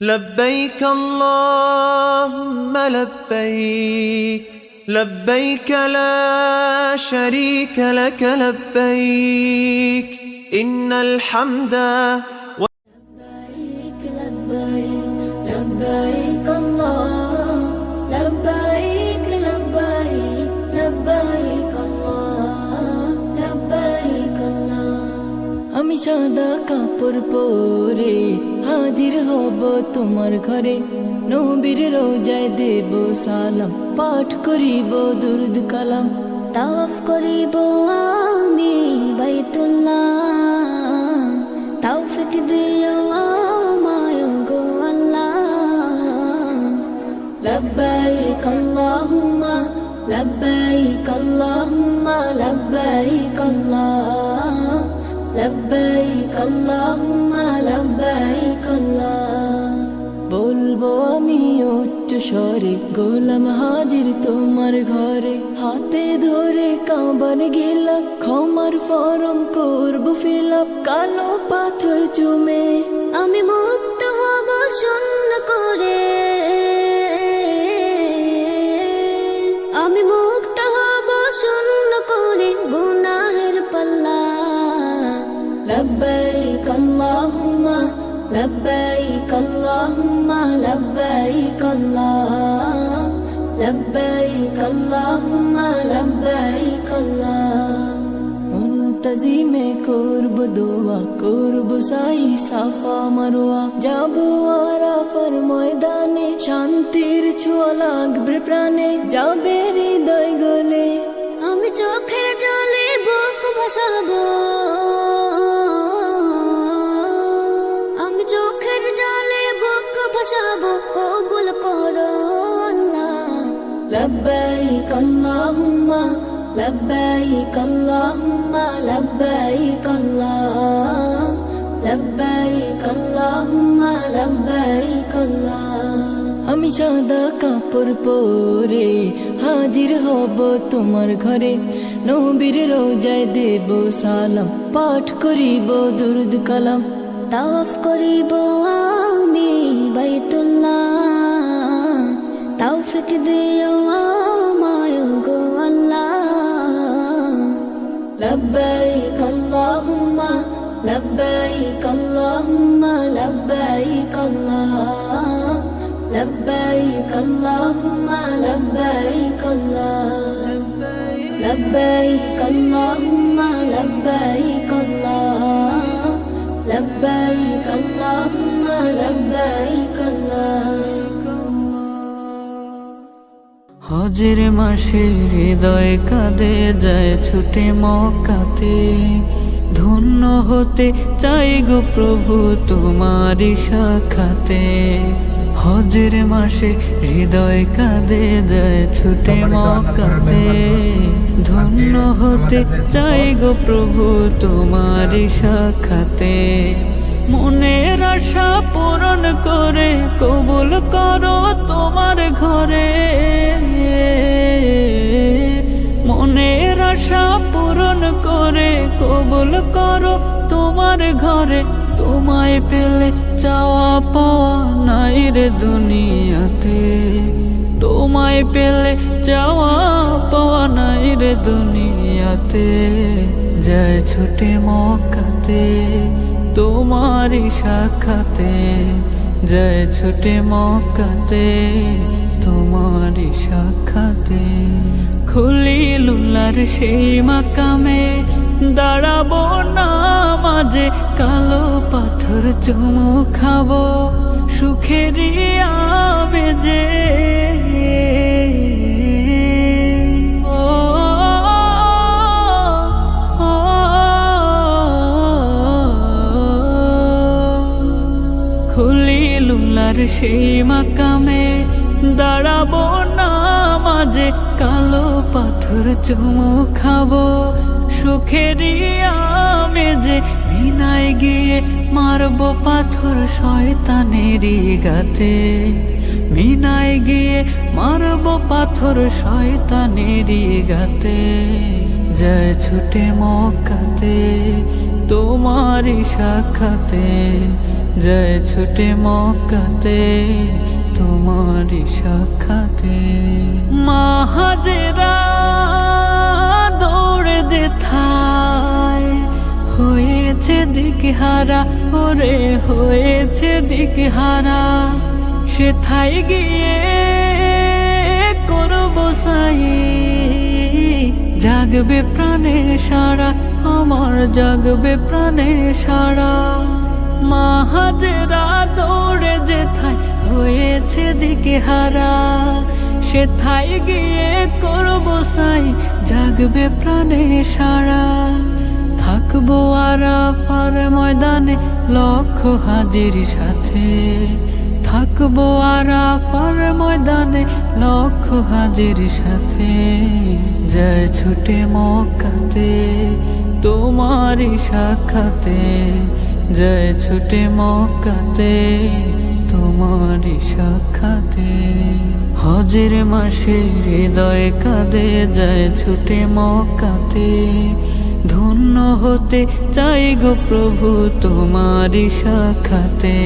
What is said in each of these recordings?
لبيك اللهم لبيك لبيك لا شريك لك لبيك إن الحمد لبيك لبيك لبيك الله لبيك لبيك لبيك الله لبيك الله আমি সাদা কাপড় পরে হাজির হব তোমার ঘরে নবীর রোজায় দেব সালাম পাঠ করিব দুরুদ কালাম তাওয়াফ করিব আমি বাইতুল্লাহ তৌফিক দিও আমায় গো আল্লাহ লব্বাইক আল্লাহুম্মা লব্বাইক আল্লাহুম্মা লব্বাইক আল্লাহ লব্বাইক আল্লাহুম্মা লব্বাইক আল্লাহ বলবো আমি উচ্চ স্বরে গোলাম হাজির তোমার ঘরে হাতে ধরে কাবার গেলাম ক্ষমার ফরম করব ফিলাপ কালো পাথর চুমে আমি মুক্ত হব শূন্য করে আমি মুক্ত হব শূন্য করে গুনাহের পাল্লা লব্বাইক আল্লাহুম্মা لبيك اللهم لبيك الله لبيك اللهم لبيك الله মুলতাজিমে করব দোয়া করব সাই সাফা মারওয়া যাব আরাফার ময়দানে শান্তির ছোঁয়া লাগবে প্রাণে যাবে হৃদয় গলে আমি চোখের জলে বুক ভাসাবো চোখের জলে বুক ভাসাবো কবুল করো আল্লাহ লব্বাইক আল্লাহুম্মা লব্বাইক আল্লাহুম্মা লব্বাইক আল্লাহ লব্বাইক আল্লাহুম্মা লব্বাইক আল্লাহ আমি সাদা কাপড় পরে হাজির হব তোমার ঘরে নবীর রোজায় দেব সালাম পাঠ করিব দুরুদ কালাম তাওয়াফ করিব আমি বাইতুল্লাহ তৌফিক দিও আমায় গো আল্লাহ লব্বাইক আল্লাহুম্মা লব্বাইক আল্লাহুম্মা লব্বাইক আল্লাহ লব্বাইক আল্লাহুম্মা লব্বাইক আল্লাহ লব্বাইক আল্লাহুম্মা লব্বাইক আল্লাহ لبيك اللهم لبيك الله হজের মাসে হৃদয় কাঁদে যায় ছুটে মক্কাতে ধন্য হতে চাই গো প্রভু তোমারি সাক্ষাতে হজের মাসে হৃদয় কাঁদে যায় ছুটে মক্কাতে ধন্য হতে চাই গো প্রভু তোমারি সাক্ষাতে মনের আশা পূরণ করে কবুল করো তোমার ঘরে মনের আশা পূরণ করে কবুল করো তোমার ঘরে তোমায় পেলে চাওয়া পাওয়া নাই রে দুনিয়াতে তোমায় পেলে চাওয়া পাওয়া নাই রে দুনিয়াতে যায় ছুটে মক্কাতে তোমারি সাক্ষাতে যায় ছুটে মক্কাতে তোমারি সাক্ষাতে খলিলুল্লাহর সেই মাকামে দাঁড়াবো না মাঝে কালো পাথর চুমু খাবো সুখেরই আবেজে খলিলুল্লাহর সেই মাকামে দাঁড়াবো না মাঝে কালো পাথর চুমু খাবো সুখেরই আমেজে মিনায় গিয়ে মারবো পাথর শয়তানেরই গাতে মিনায় গিয়ে মারবো পাথর শয়তানেরই গাতে যায় ছুটে মক্কাতে তোমারি সাক্ষাতে যায় ছুটে মক্কাতে তোমারি সাক্ষাতে। মা হাজেরা দৌড়ে যেথায় হয়েছে দিকহারা, ওরে হয়েছে দিকহারা, সেথায় গিয়ে করব সাই, জাগবে প্রাণে সারা, আমার জাগবে প্রাণে সারা। মা হাজেরা দৌড়ে যেথায় হয়েছে দিকহারা, সেথায় গিয়ে করব সাই, জাগবে প্রাণে সারা। থাকবো আরাফার ময়দানে লক্ষ হাজির সাথে, থাকবো আরাফার ময়দানে লক্ষ হাজির সাথে, যায় ছুটে মক্কাতে তোমারি সাক্ষাতে, যায় ছুটে মক্কাতে তোমারি সাক্ষাতে। হজের মাসে হৃদয় কাঁদে যায় ছুটে মক্কাতে, ধন্য হতে চাই গো প্রভু তোমারি সাক্ষাতে।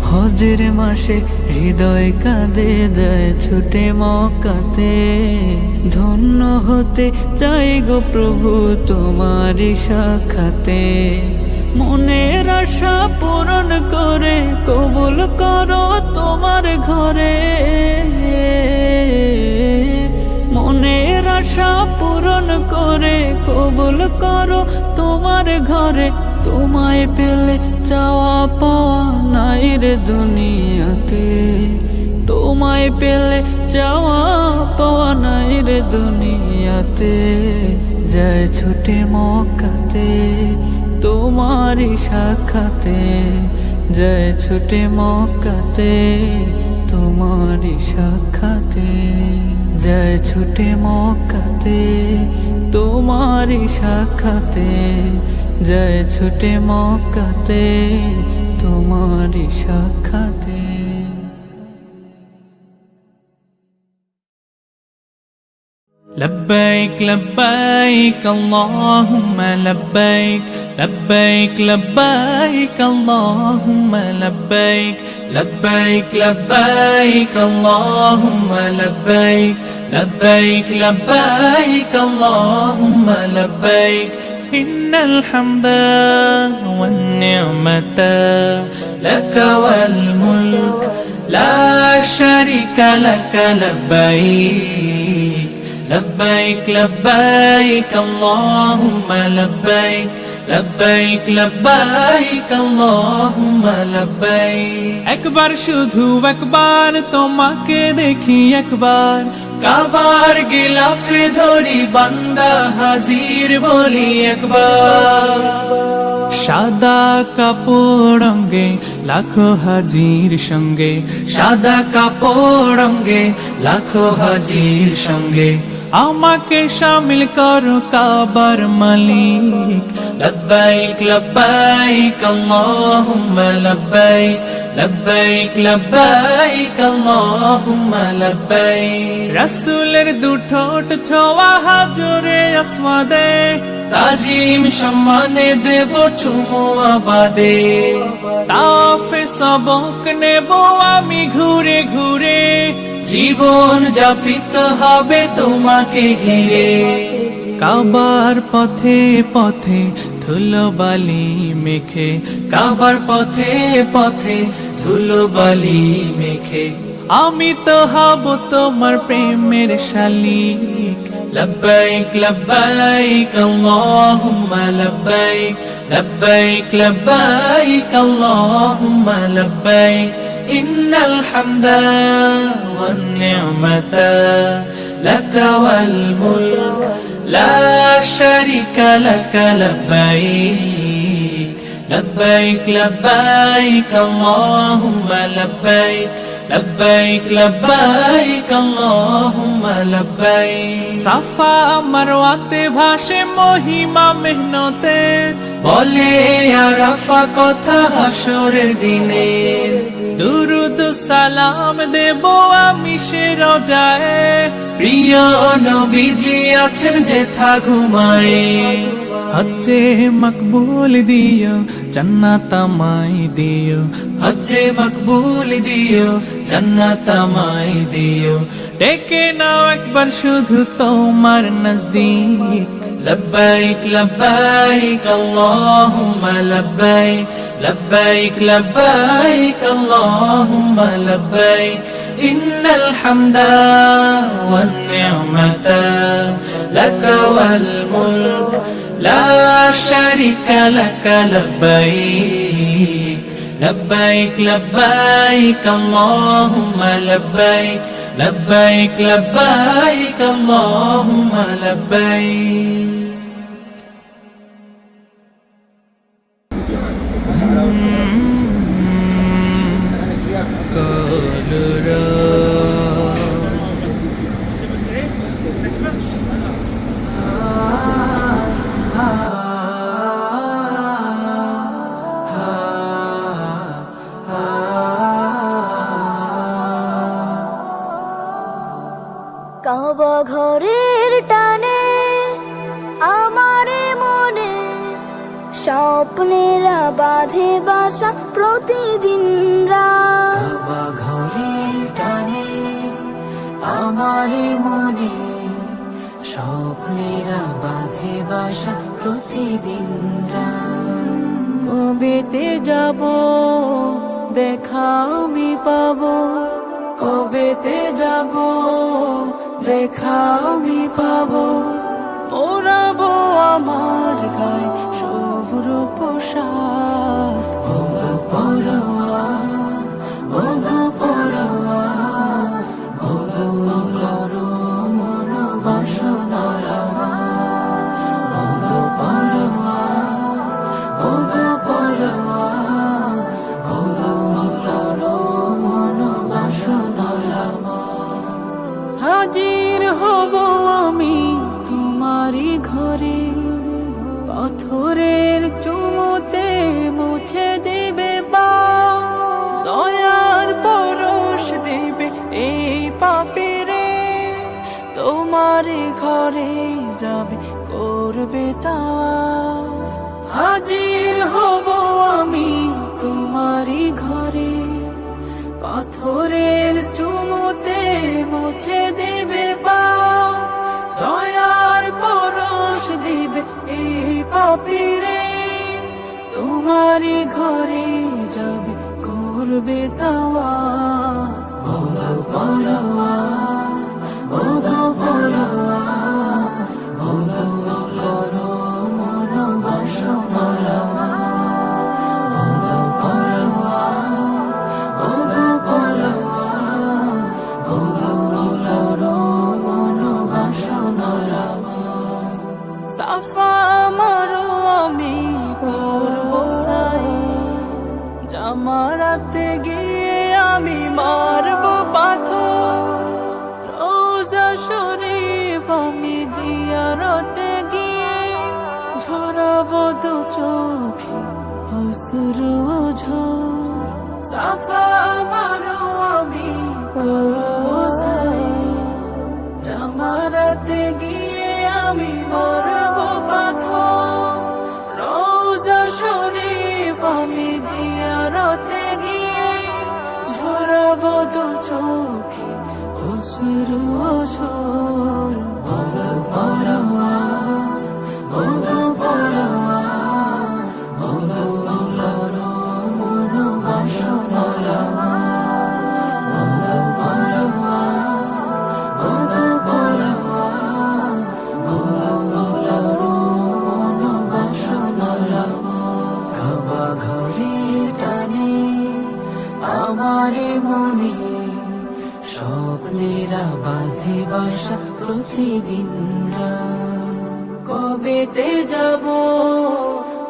হজের মাসে হৃদয় কাঁদে যায় ছুটে মক্কাতে, ধন্য হতে চাই গো প্রভু তোমারি সাক্ষাতে। মনের আশা পূরণ করে কবুল করো তোমার ঘরে, মনের আশা পূরণ করে কবুল করো তোমার ঘরে। তোমায় পেলে চাওয়া পাওয়া নাই রে দুনিয়াতে, তোমায় পেলে চাওয়া পাওয়া নাই রে দুনিয়াতে, যায় ছুটে মক্কাতে তোমারি সাক্ষাতে, যায় ছুটে মক্কাতে তোমারি সাক্ষাতে, যায় ছুটে মক্কাতে তোমারি সাক্ষাতে, যায় ছুটে মক্কাতে তোমারি সাক্ষাতে। لبيك لبيك اللهم لبيك، لبيك لبيك اللهم لبيك، لبيك لبيك اللهم لبيك، لبيك لبيك اللهم لبيك. إن الحمد والنعمة لك والملك لا شريك لك. لبيك لبيك لبيك اللهم لبيك، لبيك لبيك اللهم لبيك. একবার শুধু একবার তোমাকে দেখি, একবার কাবার গিলাফে ধরি বান্দা হাজির বলি একবার। সাদা কাপড় রঙে লাখো হাজির সঙ্গে, সাদা কাপড় রঙে লাখো হাজির সঙ্গে, আমাকে শামিল করো কাবার মালিক। লব্বাইক লব্বাইক আল্লাহুম্মা লব্বাইক, লব্বাইক লব্বাইক আল্লাহুম্মা লব্বাইক। রাসূলের দুঠোঁট ছোঁয়া হাজরে আসওয়াদে, তাজিম সম্মানে দেব চুমু আবাদে। তাওয়াফে সবক নেব আমি ঘুরে ঘুরে, জীবন যাপিত হবে তোমাকে ঘিরে। কাবার পথে পথে ধুলো বালি মেখে, কাবার পথে পথে ধুলো বালি মেখে, আমি তো হব তোমার প্রেমের শালিক। লব্বাইক লব্বাইক আল্লাহুম্মা লব্বাইক, লব্বাইক লব্বাইক আল্লাহুম্মা লব্বাইক। ইন্নাল হামদা ওয়ান নি'মাতা লাকা ওয়াল মুলক লা শারীকা লাকা। লব্বাইক লব্বাইক লব্বাইক আল্লাহুম্মা লব্বাইক, লব্বাইক লব্বাইক আল্লাহুম্মা লব্বাইক। সাফা মারওয়াতে ভাসে মহিমা মেহনতে, বলে আরাফা কথা হাসরের দিনে। দুরুদ সালাম দেব আমি সে রোজায় প্রিয় নবীজি আছেন যেথা ঘুমায় হজ্জে মকবুল দিও জান্নাত আমায় দিও হজ্জে মকবুল দিও জান্নাত আমায় দিও ডেকে নাও একবার শুধু তোমার নজদীক লব্বাইক লব্বাইক আল্লাহুম্মা লব্বাইক লব্বাইক লব্বাইক আল্লাহুম্মা লব্বাইক ইন্নাল হামদা ওয়ান নি'মাতা লাকা ওয়াল মুলক لا شريك لك لبيك لبيك لبيك اللهم لبيك لبيك لبيك اللهم لبيك কাবা ঘরের টানে আমারে মনে স্বপ্নেরা বাঁধে বাসা প্রতিদিন রাত কাবা ঘরের টানে আমারে মনে স্বপ্নেরা বাঁধে বাসা প্রতিদিন কবেতে যাব দেখা আমি পাবো কবেতে যাব দেখা আমি পাবো ওরাবো আমার গায়ে শুভ্র পোশাক ওগো পরোয়া ওগো পরোয়া ওগো করো মন বাসনা ওগো পরোয়া ওগো পরোয়া ওগো করো মন বাসনা হাজির হব আমি তোমারই ঘরে পাথরের চুমুতে মুছে দেবে বা দয়ার পরশ দেবে এই পাপীরে তোমারই ঘরে যাবে করবে তাওয়াফ হাজির হব আমি তোমারই ঘরে পাথরের চুমুতে মুছে দেবে পা দয়ার পরশ দিবে এই পাপীরে তোমারই ঘরে যাবে করবে তাওয়াফ ওগো পরোয়া ওগো পরোয়া ওগো করো মন বাসনা ওগো পরোয়া ওগো পরোয়া ওগো করো মন বাসনা সাফা মারো আমি করবো সাই জামারাতে গিয়ে আমি মারবো পাথর রোজা শরীফ আমি জিয়ারতে গিয়ে ঝরাবো দু চোখে অশ্রু ঝর সাফা মারো আমি করবো সাই জামারাতে গিয়ে আমি মারবো পাথর রোজা শরীফ আমি জিয়ারতে গিয়ে ঝরাবো দু চোখে অশ্রু ঝর ওগো পরোয়া ওগো পরোয়া ওগো করো মন বাসনা ওগো পরোয়া ওগো পরোয়া ওগো করো মন বাসনা কাবা ঘরের টানে আমারে মনে স্বপ্নেরা বাঁধে বাসা প্রতিদিন কবেতে যাব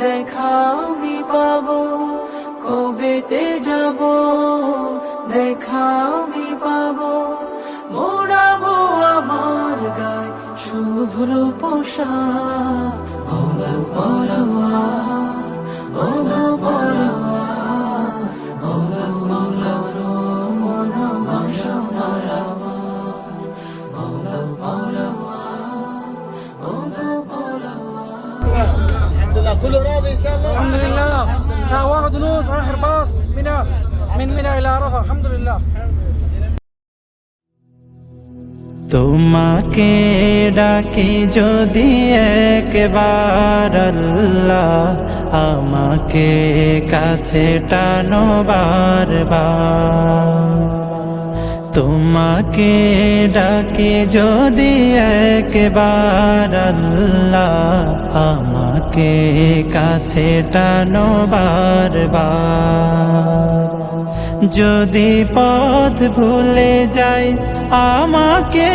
দেখা আমি পাবো কবেতে যাব দেখা আমি পাবো মোড়াবো আমার গায়ে শুভ্র পোশাক ওগো পরোয়া ওগো পরোয়া ওগো করো من منى إلى عرفة الحمد لله তোমাকে ডাকি যদি একবার আল্লাহ, আমাকে কাছে টানো বারবার। তোমাকে ডাকি যদি একবার আল্লাহ, আমাকে কাছে টানো বারবার। যদি পথ ভুলে যাই আমাকে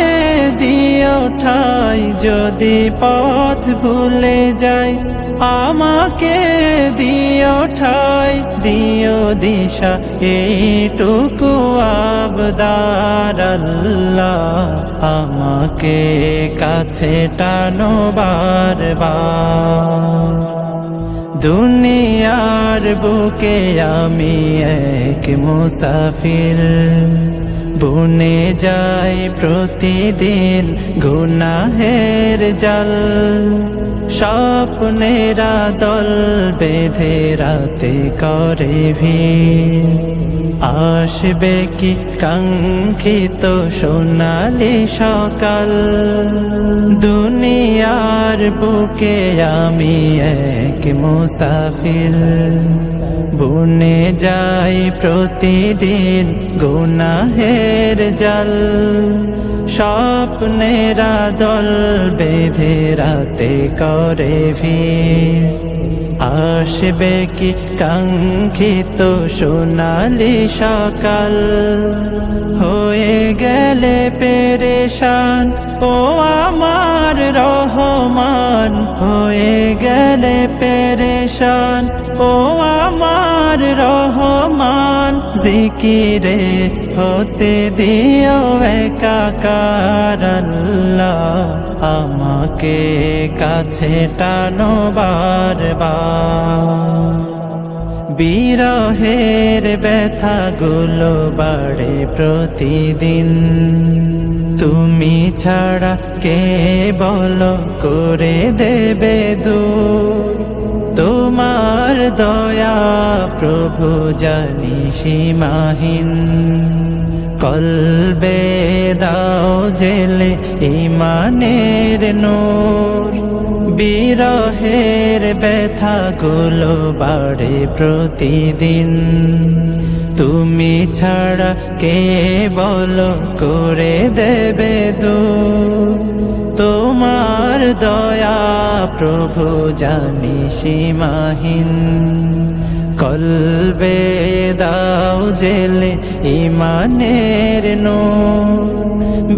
দিও ঠাই, যদি পথ ভুলে যাই আমাকে দিও ঠাই, দিও দিশা এইটুকু আবদার আল্লাহ, আমাকে কাছে টানো বারবার। দুনিয়ার বুকে আমি এক মুসাফির, বুনে যাই প্রতিদিন গুনাহের জাল। স্বপ্নেরা দল বেঁধে রাতে করে ভিড়, আসবে কি কাঙ্ক্ষিত সোনালি সকাল। দুনিয়ার বুকে আমি এক মুসাফির, বুনে যাই প্রতিদিন গুনাহের জাল। স্বপ্নেরা দল বেঁধে রাতে করে ভিড়, আসবে কি কাঙ্ক্ষিত সোনালি সকাল। হয়ে গেলে পেরেশান ও আমার রহমান, হয়ে গেলে পেরেশান ও আমার রহমান। জিকিরে হতে দিও একাকার আল্লাহ, আমাকে কাছে টানো বারবার। বিরহের ব্যথাগুলো বাড়ে প্রতিদিন, তুমি ছাড়া কে বলো করে দেবে দূর। তোমার দয়া প্রভু জানি সীমাহীন, কলবে দাও জেলে ঈমানের নূর। বিরহের ব্যথাগুলো বাড়ে প্রতিদিন, তুমি ছাড়া কে বলো করে দেবে দূর। তোমার দয়া প্রভু জানি সীমাহীন, কলবে দাও জেলে ঈমানের নূর।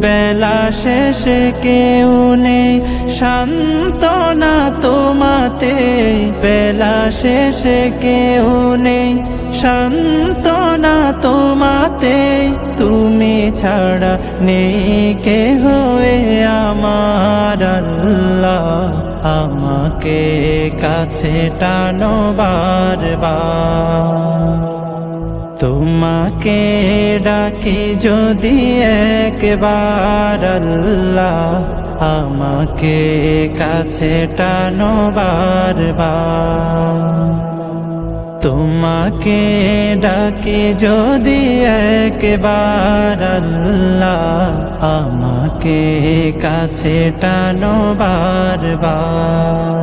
বেলা শেষে কেউ নেই সান্ত্বনা তোমাতে, বেলা শেষে কেউ নেই সান্ত্বনা তোমাতে। তুমি ছাড়া নেই কেহ আমার আল্লাহ, আমাকে কাছে টানো বারবার। তোমাকে ডাকি যদি একবার আল্লাহ, আমাকে কাছে টানো বারবার। তোমাকে ডাকি যদি একবার আল্লাহ, আমাকে কাছে টানো বারবার।